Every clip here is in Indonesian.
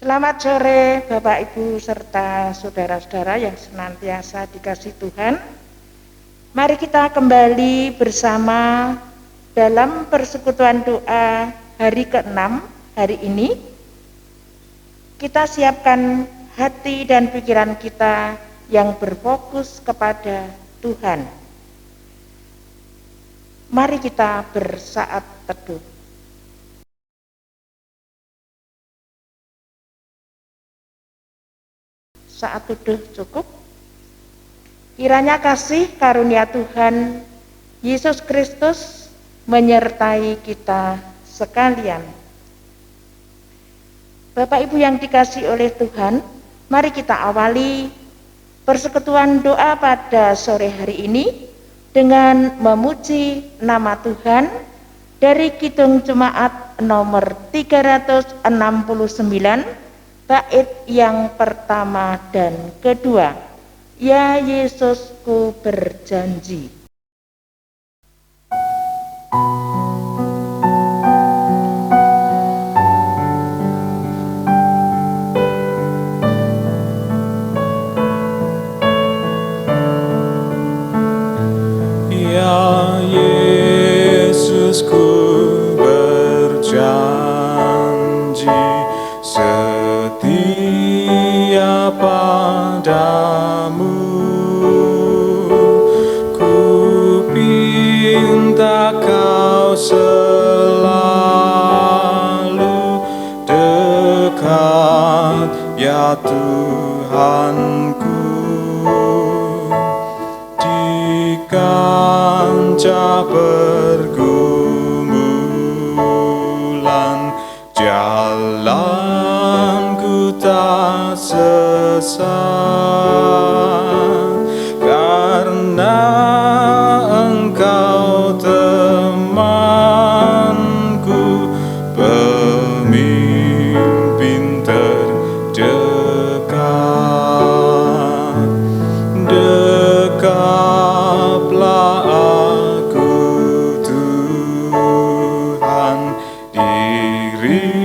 Selamat sore Bapak Ibu serta saudara-saudara yang senantiasa dikasihi Tuhan. Mari kita kembali bersama dalam persekutuan doa hari ke-6 hari ini. Kita siapkan hati dan pikiran kita yang berfokus kepada Tuhan. Mari kita bersaat teduh. Saat teduh cukup. Kiranya kasih karunia Tuhan Yesus Kristus menyertai kita sekalian. Bapak Ibu yang dikasihi oleh Tuhan, mari kita awali persekutuan doa pada sore hari ini dengan memuji nama Tuhan dari Kidung Jemaat nomor 369, bait yang pertama dan kedua. Ya Yesusku berjanji. Ya Yesusku berjanji setia padamu, ku pinta kau selalu dekat, ya Tuhanku. Kancah pergumulan, jalanku tak sesat, karena Engkau temanku, pemimpin terdekat. Dekaplah aku Tuhan, dirimu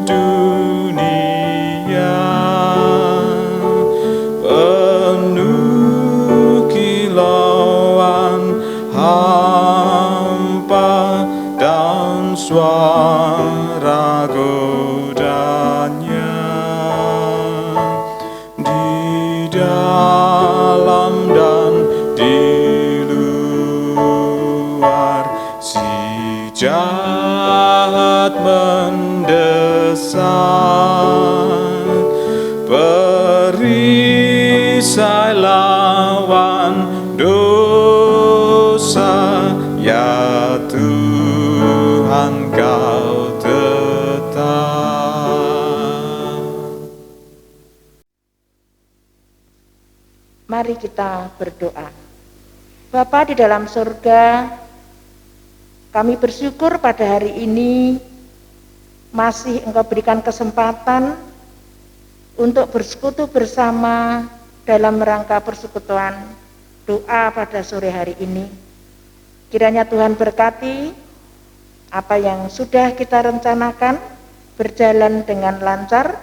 dunia penuh kilauan hampa dan suara godanya. Dalam dan di luar, si jahat mendesak, perisai lawan dosa, ya Tuhan kau tetap. Mari kita berdoa. Bapa di dalam surga, kami bersyukur pada hari ini masih Engkau berikan kesempatan untuk bersekutu bersama dalam rangka persekutuan doa pada sore hari ini. Kiranya Tuhan berkati apa yang sudah kita rencanakan berjalan dengan lancar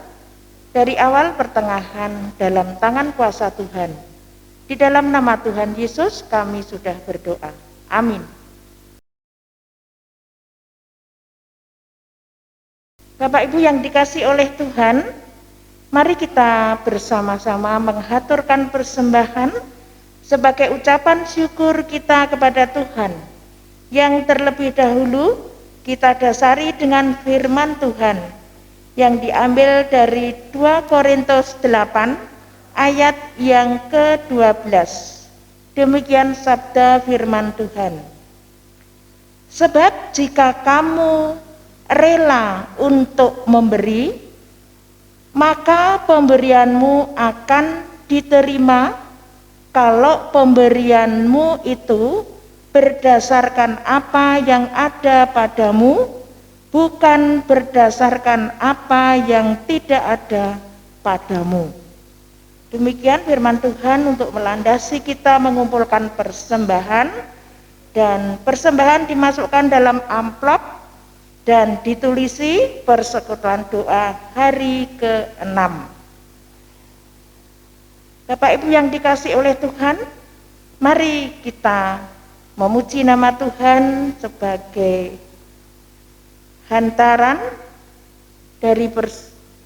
dari awal pertengahan dalam tangan kuasa Tuhan. Di dalam nama Tuhan Yesus kami sudah berdoa. Amin. Bapak Ibu yang dikasihi oleh Tuhan, mari kita bersama-sama menghaturkan persembahan sebagai ucapan syukur kita kepada Tuhan. Yang terlebih dahulu kita dasari dengan firman Tuhan yang diambil dari 2 Korintus 8 ayat yang ke-12. Demikian sabda firman Tuhan. Sebab jika kamu rela untuk memberi, maka pemberianmu akan diterima kalau pemberianmu itu berdasarkan apa yang ada padamu, bukan berdasarkan apa yang tidak ada padamu. Demikian firman Tuhan untuk melandasi kita mengumpulkan persembahan, dan persembahan dimasukkan dalam amplop dan ditulisi persekutuan doa hari ke-6. Bapak Ibu yang dikasihi oleh Tuhan, mari kita memuji nama Tuhan sebagai hantaran dari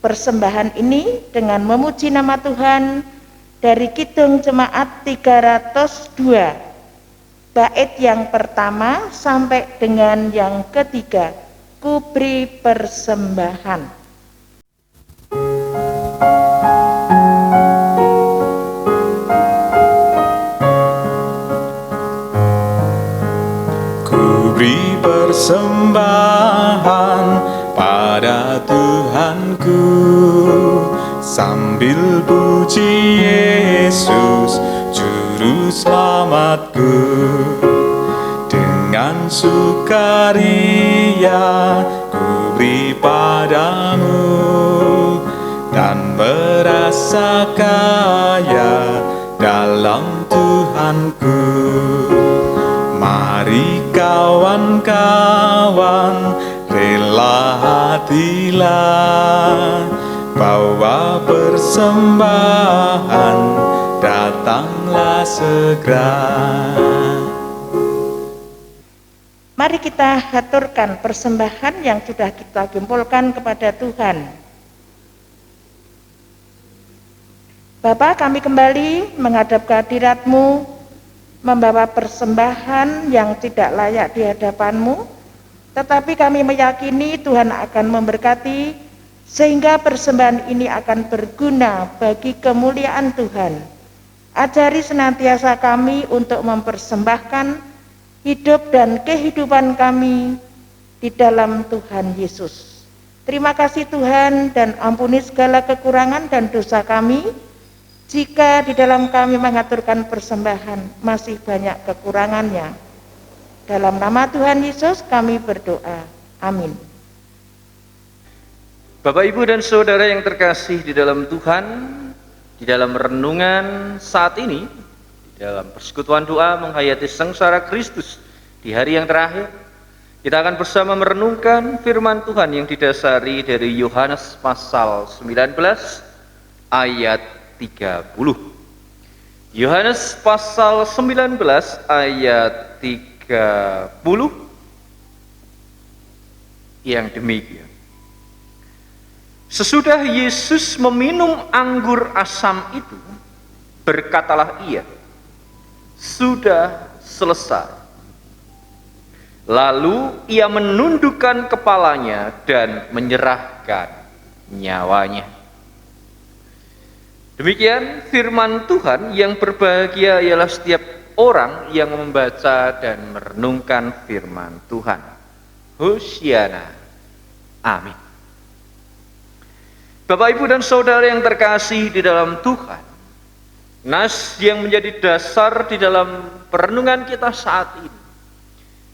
persembahan ini dengan memuji nama Tuhan dari Kidung Jemaat 302. Bait yang pertama sampai dengan yang ketiga, ku beri persembahan. Ku beri persembahan pada Tuhanku, sambil puji Yesus Juru Selamatku. Dengan sukaria ku beri padamu, dan merasa kaya dalam Tuhanku. Mari kawan-kawan, rela hatilah, bawa persembahan, datanglah segera. Mari kita haturkan persembahan yang sudah kita kumpulkan kepada Tuhan. Bapa, kami kembali menghadap kehadirat-Mu, membawa persembahan yang tidak layak di hadapan-Mu, tetapi kami meyakini Tuhan akan memberkati, sehingga persembahan ini akan berguna bagi kemuliaan Tuhan. Ajari senantiasa kami untuk mempersembahkan hidup dan kehidupan kami di dalam Tuhan Yesus. Terima kasih Tuhan, dan ampuni segala kekurangan dan dosa kami, jika di dalam kami mengaturkan persembahan masih banyak kekurangannya. Dalam nama Tuhan Yesus kami berdoa. Amin. Bapak, Ibu, dan Saudara yang terkasih di dalam Tuhan, di dalam renungan saat ini, di dalam persekutuan doa menghayati sengsara Kristus di hari yang terakhir, kita akan bersama merenungkan firman Tuhan yang didasari dari Yohanes pasal 19 ayat 30. Yohanes pasal 19 ayat 30 yang demikian. Sesudah Yesus meminum anggur asam itu, berkatalah ia, sudah selesai. Lalu ia menundukkan kepalanya dan menyerahkan nyawanya. Demikian firman Tuhan. Yang berbahagia ialah setiap orang yang membaca dan merenungkan firman Tuhan. Hosiana. Amin. Bapak, Ibu, dan Saudara yang terkasih di dalam Tuhan, nas yang menjadi dasar di dalam perenungan kita saat ini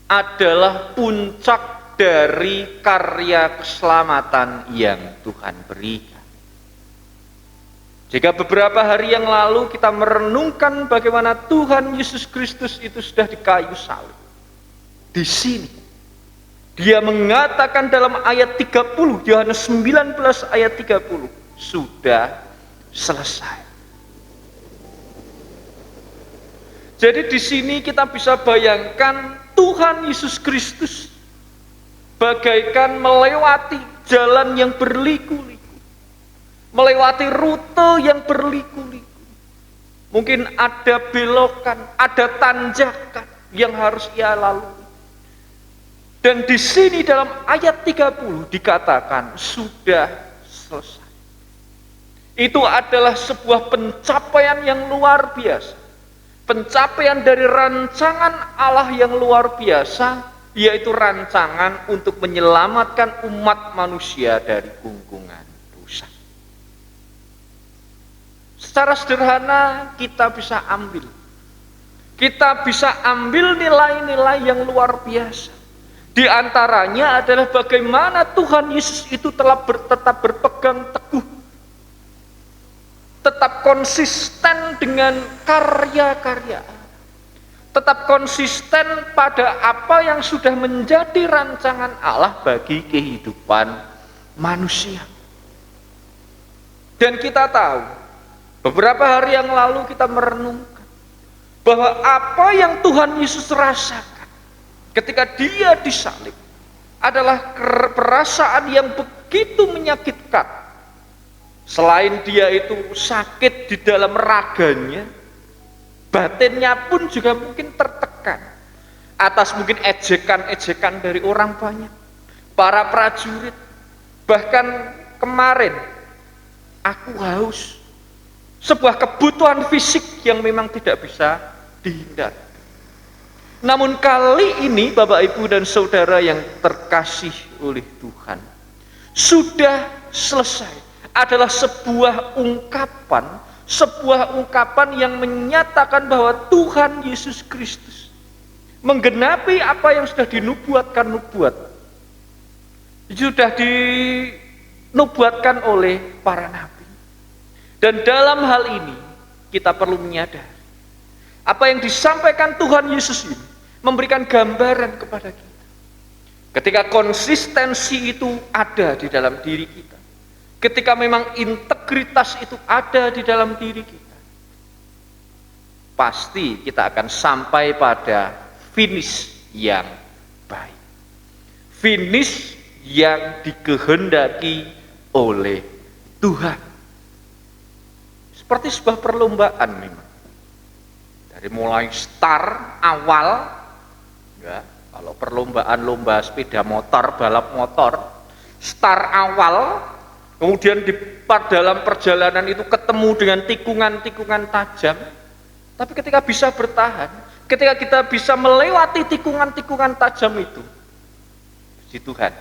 adalah puncak dari karya keselamatan yang Tuhan berikan. Jika beberapa hari yang lalu kita merenungkan bagaimana Tuhan Yesus Kristus itu sudah di kayu salib, di sini Dia mengatakan dalam ayat 30, Yohanes 19 ayat 30, sudah selesai. Jadi di sini kita bisa bayangkan Tuhan Yesus Kristus bagaikan melewati jalan yang berliku-liku, melewati rute yang berliku-liku. Mungkin ada belokan, ada tanjakan yang harus ia lalui. Dan di sini dalam ayat 30 dikatakan sudah selesai. Itu adalah sebuah pencapaian yang luar biasa. Pencapaian dari rancangan Allah yang luar biasa, yaitu rancangan untuk menyelamatkan umat manusia dari gunggungan dosa. Secara sederhana kita bisa ambil nilai-nilai yang luar biasa. Di antaranya adalah bagaimana Tuhan Yesus itu telah tetap berpegang teguh, tetap konsisten dengan karya-karya Allah. tetap konsisten pada apa yang sudah menjadi rancangan Allah bagi kehidupan manusia. Dan kita tahu, beberapa hari yang lalu kita merenungkan bahwa apa yang Tuhan Yesus rasakan ketika dia disalib adalah perasaan yang begitu menyakitkan. Selain dia itu sakit di dalam raganya, batinnya pun juga mungkin tertekan atas mungkin ejekan-ejekan dari orang banyak, para prajurit. Bahkan kemarin aku haus, sebuah kebutuhan fisik yang memang tidak bisa dihindari. Namun kali ini Bapak Ibu dan Saudara yang terkasih oleh Tuhan, sudah selesai. Adalah sebuah ungkapan yang menyatakan bahwa Tuhan Yesus Kristus menggenapi apa yang sudah dinubuatkan sudah dinubuatkan oleh para nabi. Dan dalam hal ini kita perlu menyadari apa yang disampaikan Tuhan Yesus ini memberikan gambaran kepada kita. Ketika konsistensi itu ada di dalam diri kita, ketika memang integritas itu ada di dalam diri kita, pasti kita akan sampai pada finish yang baik, finish yang dikehendaki oleh Tuhan. Seperti sebuah perlombaan memang, dari mulai start awal, ya, kalau perlombaan lomba sepeda motor, balap motor, start awal, kemudian dalam perjalanan itu ketemu dengan tikungan-tikungan tajam, tapi ketika bisa bertahan, ketika kita bisa melewati tikungan-tikungan tajam itu, puji Tuhan,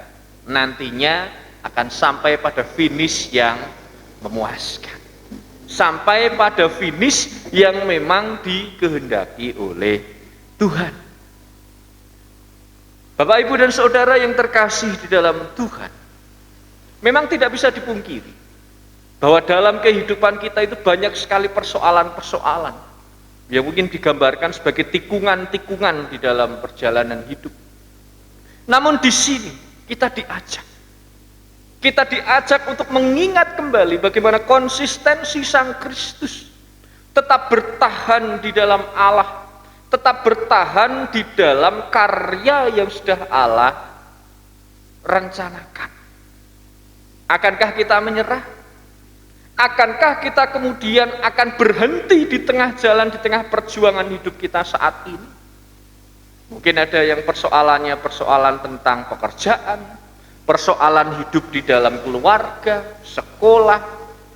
nantinya akan sampai pada finish yang memuaskan, sampai pada finish yang memang dikehendaki oleh Tuhan. Bapak, Ibu, dan Saudara yang terkasih di dalam Tuhan, memang tidak bisa dipungkiri bahwa dalam kehidupan kita itu banyak sekali persoalan-persoalan yang mungkin digambarkan sebagai tikungan-tikungan di dalam perjalanan hidup. Namun di sini kita diajak untuk mengingat kembali bagaimana konsistensi Sang Kristus tetap bertahan di dalam Allah, tetap bertahan di dalam karya yang sudah Allah rencanakan. Akankah kita menyerah? Akankah kita kemudian akan berhenti di tengah jalan, di tengah perjuangan hidup kita saat ini? Mungkin ada yang persoalannya persoalan tentang pekerjaan, persoalan hidup di dalam keluarga, sekolah,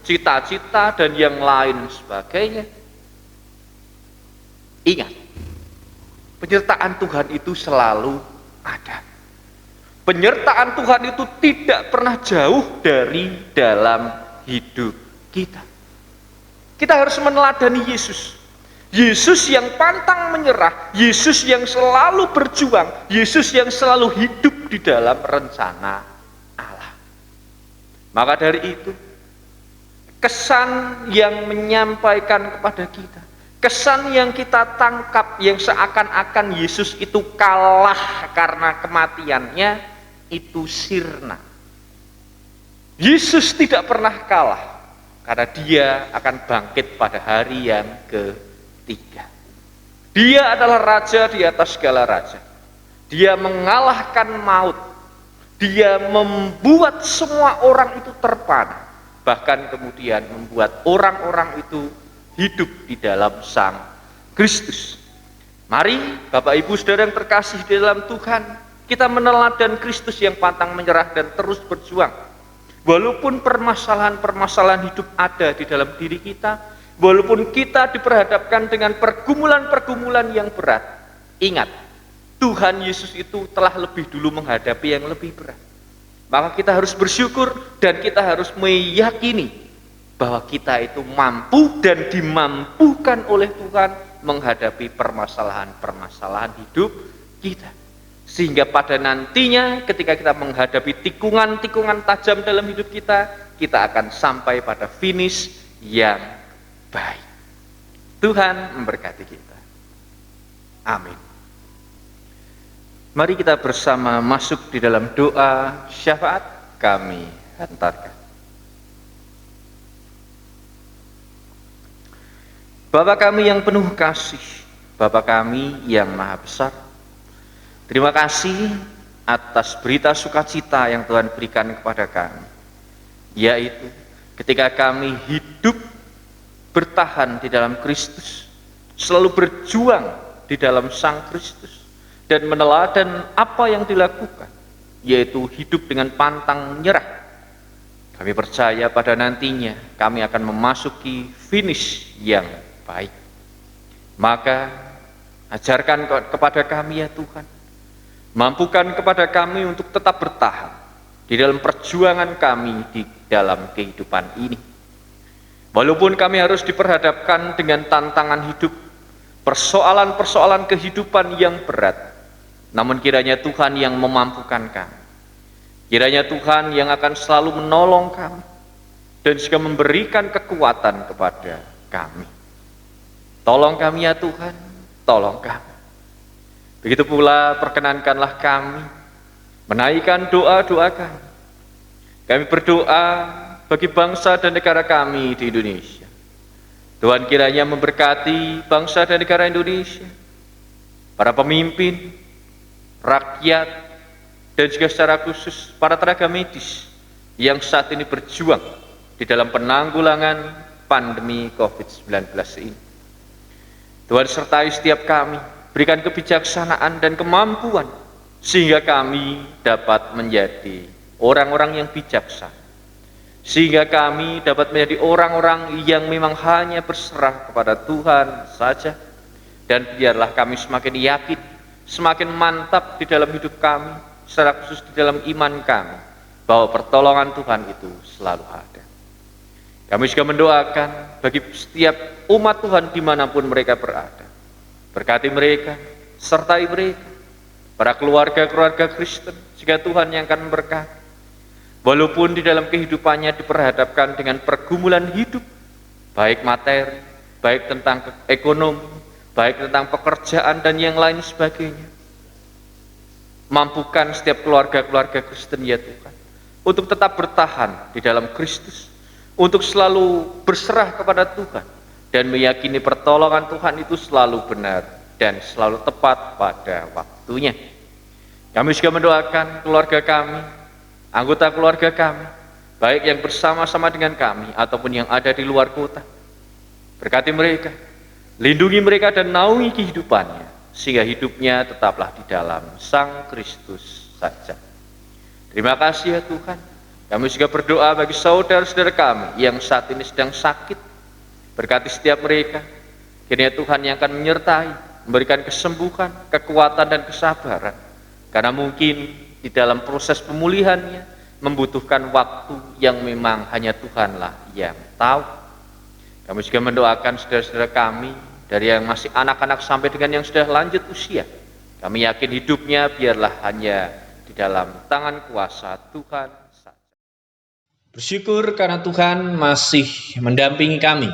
cita-cita, dan yang lain sebagainya. Ingat, penyertaan Tuhan itu selalu ada. Penyertaan Tuhan itu tidak pernah jauh dari dalam hidup kita. Kita harus meneladani Yesus. Yesus yang pantang menyerah, Yesus yang selalu berjuang, Yesus yang selalu hidup di dalam rencana Allah. Maka dari itu, kesan yang menyampaikan kepada kita, kesan yang kita tangkap yang seakan-akan Yesus itu kalah karena kematiannya, itu sirna. Yesus tidak pernah kalah karena dia akan bangkit pada hari yang ketiga. Dia adalah raja di atas segala raja. Dia mengalahkan maut. Dia membuat semua orang itu terpana, bahkan kemudian membuat orang-orang itu hidup di dalam Sang Kristus. Mari Bapak Ibu Saudara yang terkasih di dalam Tuhan, kita meneladan Kristus yang pantang menyerah dan terus berjuang. Walaupun permasalahan-permasalahan hidup ada di dalam diri kita, walaupun kita diperhadapkan dengan pergumulan-pergumulan yang berat, ingat, Tuhan Yesus itu telah lebih dulu menghadapi yang lebih berat. Maka kita harus bersyukur dan kita harus meyakini bahwa kita itu mampu dan dimampukan oleh Tuhan menghadapi permasalahan-permasalahan hidup kita. Sehingga pada nantinya ketika kita menghadapi tikungan-tikungan tajam dalam hidup kita, kita akan sampai pada finish yang baik. Tuhan memberkati kita. Amin. Mari kita bersama masuk di dalam doa syafaat kami hantarkan. Bapa kami yang penuh kasih, Bapa kami yang maha besar, terima kasih atas berita sukacita yang Tuhan berikan kepada kami, yaitu ketika kami hidup bertahan di dalam Kristus, selalu berjuang di dalam Sang Kristus, dan meneladan apa yang dilakukan, yaitu hidup dengan pantang menyerah. Kami percaya pada nantinya kami akan memasuki finish yang baik. Maka ajarkan kepada kami ya Tuhan, mampukan kepada kami untuk tetap bertahan di dalam perjuangan kami di dalam kehidupan ini. Walaupun kami harus diperhadapkan dengan tantangan hidup, persoalan-persoalan kehidupan yang berat, namun kiranya Tuhan yang memampukan kami. Kiranya Tuhan yang akan selalu menolong kami dan juga memberikan kekuatan kepada kami. Tolong kami ya Tuhan, tolong kami. Begitu pula perkenankanlah kami menaikkan doa-doa kami. Kami berdoa bagi bangsa dan negara kami di Indonesia. Tuhan kiranya memberkati bangsa dan negara Indonesia, para pemimpin, rakyat, dan juga secara khusus para tenaga medis yang saat ini berjuang di dalam penanggulangan pandemi COVID-19 ini. Tuhan sertai setiap kami, berikan kebijaksanaan dan kemampuan sehingga kami dapat menjadi orang-orang yang bijaksana, sehingga kami dapat menjadi orang-orang yang memang hanya berserah kepada Tuhan saja, dan biarlah kami semakin yakin, semakin mantap di dalam hidup kami, secara khusus di dalam iman kami, bahwa pertolongan Tuhan itu selalu ada. Kami juga mendoakan bagi setiap umat Tuhan dimanapun mereka berada. Berkati mereka, sertai mereka, para keluarga-keluarga Kristen, jika Tuhan yang akan memberkati. Walaupun di dalam kehidupannya diperhadapkan dengan pergumulan hidup, baik materi, baik tentang ekonomi, baik tentang pekerjaan dan yang lain sebagainya. Mampukan setiap keluarga-keluarga Kristen ya Tuhan, untuk tetap bertahan di dalam Kristus, untuk selalu berserah kepada Tuhan, dan meyakini pertolongan Tuhan itu selalu benar dan selalu tepat pada waktunya. Kami juga mendoakan keluarga kami, anggota keluarga kami, baik yang bersama-sama dengan kami ataupun yang ada di luar kota. Berkati mereka, lindungi mereka dan naungi kehidupannya, sehingga hidupnya tetaplah di dalam Sang Kristus saja. Terima kasih ya Tuhan. Kami juga berdoa bagi saudara-saudara kami yang saat ini sedang sakit. Berkati setiap mereka, kiranya Tuhan yang akan menyertai, memberikan kesembuhan, kekuatan dan kesabaran. Karena mungkin di dalam proses pemulihannya membutuhkan waktu yang memang hanya Tuhanlah yang tahu. Kami juga mendoakan saudara-saudara kami, dari yang masih anak-anak sampai dengan yang sudah lanjut usia. Kami yakin hidupnya biarlah hanya di dalam tangan kuasa Tuhan. Bersyukur karena Tuhan masih mendampingi kami.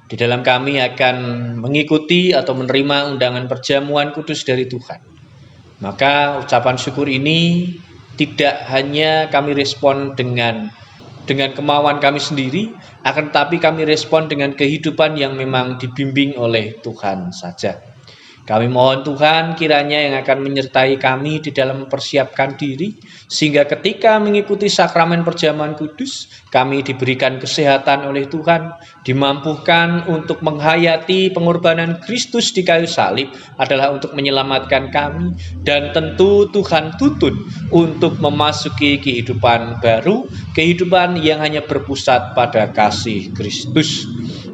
Di dalam kami akan mengikuti atau menerima undangan perjamuan kudus dari Tuhan. Maka ucapan syukur ini tidak hanya kami respon dengan kemauan kami sendiri, akan tetapi kami respon dengan kehidupan yang memang dibimbing oleh Tuhan saja. Kami mohon Tuhan kiranya yang akan menyertai kami di dalam mempersiapkan diri, sehingga ketika mengikuti sakramen perjamuan kudus, kami diberikan kesehatan oleh Tuhan, dimampukan untuk menghayati pengorbanan Kristus di kayu salib adalah untuk menyelamatkan kami, dan tentu Tuhan tuntun untuk memasuki kehidupan baru, kehidupan yang hanya berpusat pada kasih Kristus.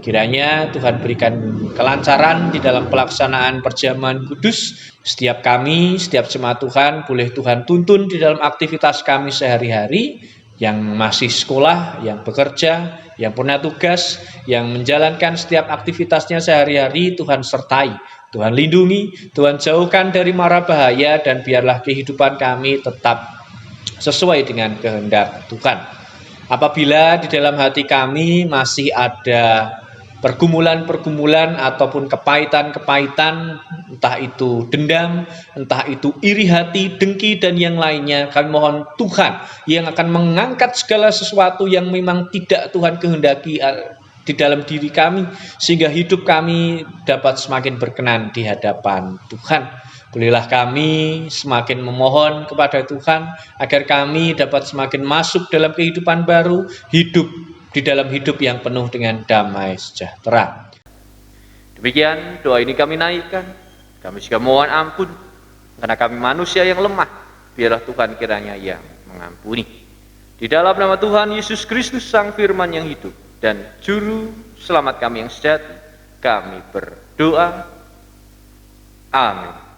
Kiranya Tuhan berikan kelancaran di dalam pelaksanaan perjamuan kudus. Setiap kami, setiap jemaat Tuhan, boleh Tuhan tuntun di dalam aktivitas kami sehari-hari, yang masih sekolah, yang bekerja, yang punya tugas, yang menjalankan setiap aktivitasnya sehari-hari. Tuhan sertai, Tuhan lindungi, Tuhan jauhkan dari mara bahaya, dan biarlah kehidupan kami tetap sesuai dengan kehendak Tuhan. Apabila di dalam hati kami masih ada pergumulan-pergumulan ataupun kepahitan-kepahitan, entah itu dendam, entah itu iri hati, dengki, dan yang lainnya. Kami mohon Tuhan yang akan mengangkat segala sesuatu yang memang tidak Tuhan kehendaki di dalam diri kami, sehingga hidup kami dapat semakin berkenan di hadapan Tuhan. Bolehlah kami semakin memohon kepada Tuhan agar kami dapat semakin masuk dalam kehidupan baru, hidup di dalam hidup yang penuh dengan damai sejahtera. Demikian doa ini kami naikkan. Kami juga mohon ampun karena kami manusia yang lemah. Biarlah Tuhan kiranya yang mengampuni. Di dalam nama Tuhan Yesus Kristus Sang Firman yang hidup dan Juru Selamat kami yang sejati, kami berdoa. Amin.